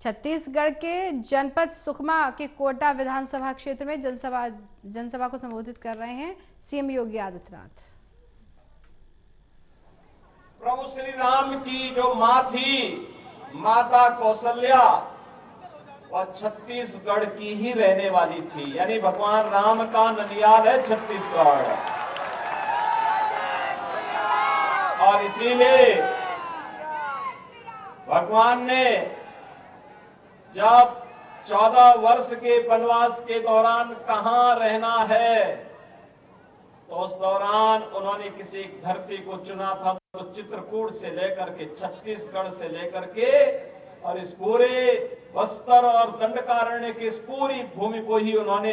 छत्तीसगढ़ के जनपद सुकमा के कोटा विधानसभा क्षेत्र में जनसभा को संबोधित कर रहे हैं सीएम योगी आदित्यनाथ। प्रभु श्री राम की जो मां थी, माता कौशल्या, वह छत्तीसगढ़ की ही रहने वाली थी। यानी भगवान राम का ननियाल है छत्तीसगढ़। और इसीलिए भगवान ने जब 14 वर्ष के वनवास के दौरान कहां रहना है, तो उस दौरान उन्होंने किसी धरती को चुना था। तो चित्रकूट से लेकर के, छत्तीसगढ़ से लेकर के और इस पूरे बस्तर और दंडकारण्य की इस पूरी भूमि को ही उन्होंने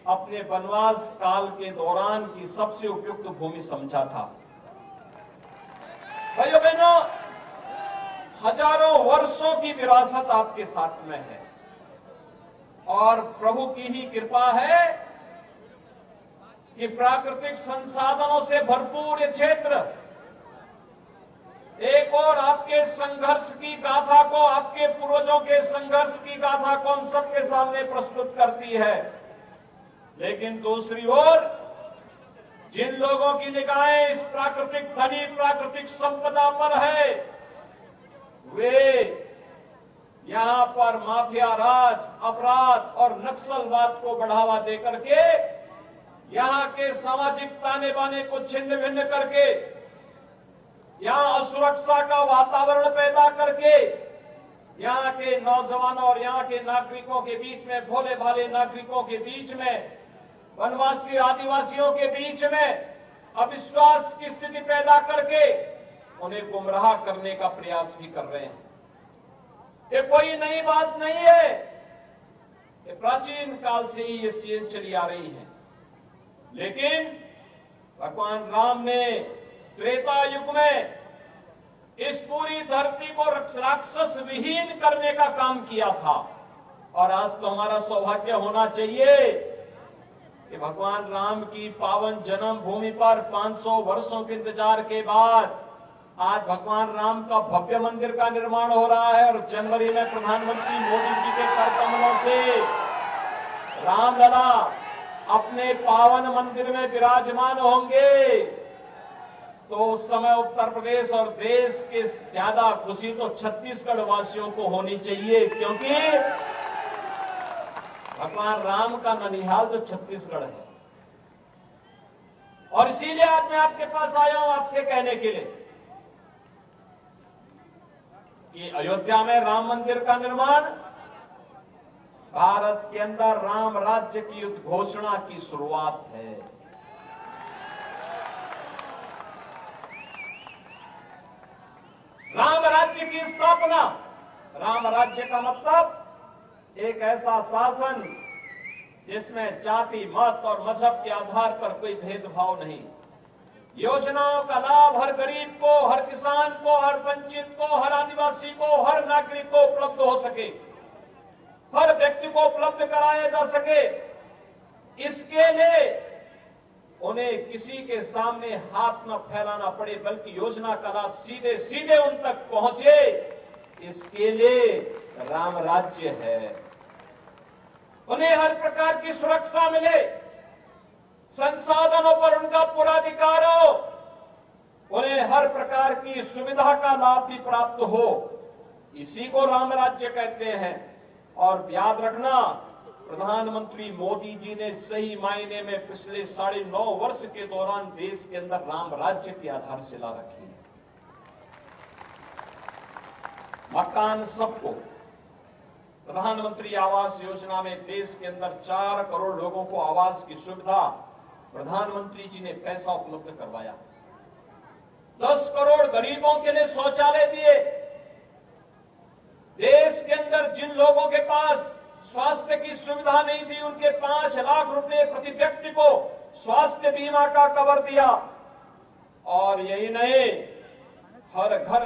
अपने वनवास काल के दौरान की सबसे उपयुक्त भूमि समझा था। भाइयों बहनों, हजारों वर्षों की विरासत आपके साथ में है और प्रभु की ही कृपा है कि प्राकृतिक संसाधनों से भरपूर ये क्षेत्र एक और आपके संघर्ष की गाथा को, आपके पूर्वजों के संघर्ष की गाथा को हम सबके सामने प्रस्तुत करती है। लेकिन दूसरी ओर जिन लोगों की निगाहें इस प्राकृतिक धनी प्राकृतिक संपदा पर है, वे यहां पर माफिया राज, अपराध और नक्सलवाद को बढ़ावा देकर के, यहां के सामाजिक ताने बाने को छिन्न भिन्न करके, यहां असुरक्षा का वातावरण पैदा करके, यहां के नौजवानों और यहां के नागरिकों के बीच में, भोले भाले नागरिकों के बीच में, वनवासी आदिवासियों के बीच में अविश्वास की स्थिति पैदा करके उन्हें गुमराह करने का प्रयास भी कर रहे हैं। ये कोई नई बात नहीं है, ये प्राचीन काल से ही ये चीजें चली आ रही है। लेकिन भगवान राम ने त्रेता युग में इस पूरी धरती को राक्षस विहीन करने का काम किया था। और आज तो हमारा सौभाग्य होना चाहिए कि भगवान राम की पावन जन्म भूमि पर 500 वर्षों के इंतजार के बाद आज भगवान राम का भव्य मंदिर का निर्माण हो रहा है। और जनवरी में प्रधानमंत्री मोदी जी के कर कमलों से रामलला अपने पावन मंदिर में विराजमान होंगे। तो उस समय उत्तर प्रदेश और देश के ज्यादा खुशी तो छत्तीसगढ़ वासियों को होनी चाहिए, क्योंकि भगवान राम का ननिहाल जो छत्तीसगढ़ है। और इसीलिए आज मैं आपके पास आया हूं आपसे कहने के लिए कि अयोध्या में राम मंदिर का निर्माण भारत के अंदर राम राज्य की उद्घोषणा की शुरुआत है। राम राज्य की स्थापना, राम राज्य का मतलब एक ऐसा शासन जिसमें जाति, मत और मजहब के आधार पर कोई भेदभाव नहीं। योजनाओं का लाभ हर गरीब को, हर किसान को, हर वंचित को, हर आदिवासी को, हर नागरिक को उपलब्ध हो सके, हर व्यक्ति को उपलब्ध कराया जा सके। इसके लिए उन्हें किसी के सामने हाथ न फैलाना पड़े, बल्कि योजना का लाभ सीधे सीधे उन तक पहुंचे। इसके लिए राम राज्य है। उन्हें हर प्रकार की सुरक्षा मिले, संसाधनों पर उनका पूरा अधिकार हो, उन्हें हर प्रकार की सुविधा का लाभ भी प्राप्त हो। इसी को राम राज्य कहते हैं। और याद रखना, प्रधानमंत्री मोदी जी ने सही मायने में पिछले 9.5 वर्ष के दौरान देश के अंदर राम राज्य की आधारशिला रखी है। मकान सबको, प्रधानमंत्री आवास योजना में देश के अंदर 4 करोड़ लोगों को आवास की सुविधा प्रधानमंत्री जी ने पैसा उपलब्ध करवाया। 10 करोड़ गरीबों के लिए शौचालय दिए। देश के अंदर जिन लोगों के पास स्वास्थ्य की सुविधा नहीं थी, उनके 5 लाख रुपए प्रति व्यक्ति को स्वास्थ्य बीमा का कवर दिया। और यही नहीं, हर घर